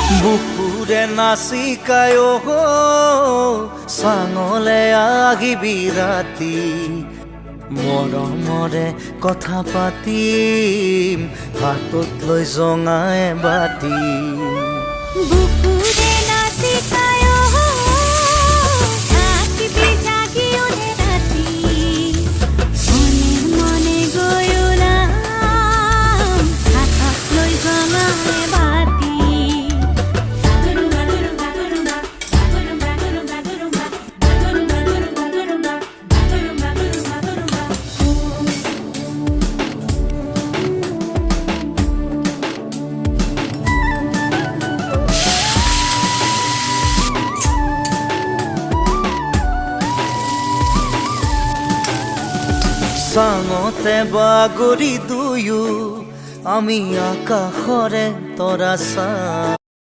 বুকুৰে নাচিকায় চাঙলে আহিবি ৰাতি মৰমৰে কথা পাতিম হাতত লৈ জঙাই বাতি বুকুৰে নাচিকায় থাকিবি জাগি ওলে ৰাতি মনে মনে গৈ ওলাম হাতত লৈ জঙাই বাতি চাঙতে বাগৰি দুয়ো আমি আকাশৰে তৰা চাম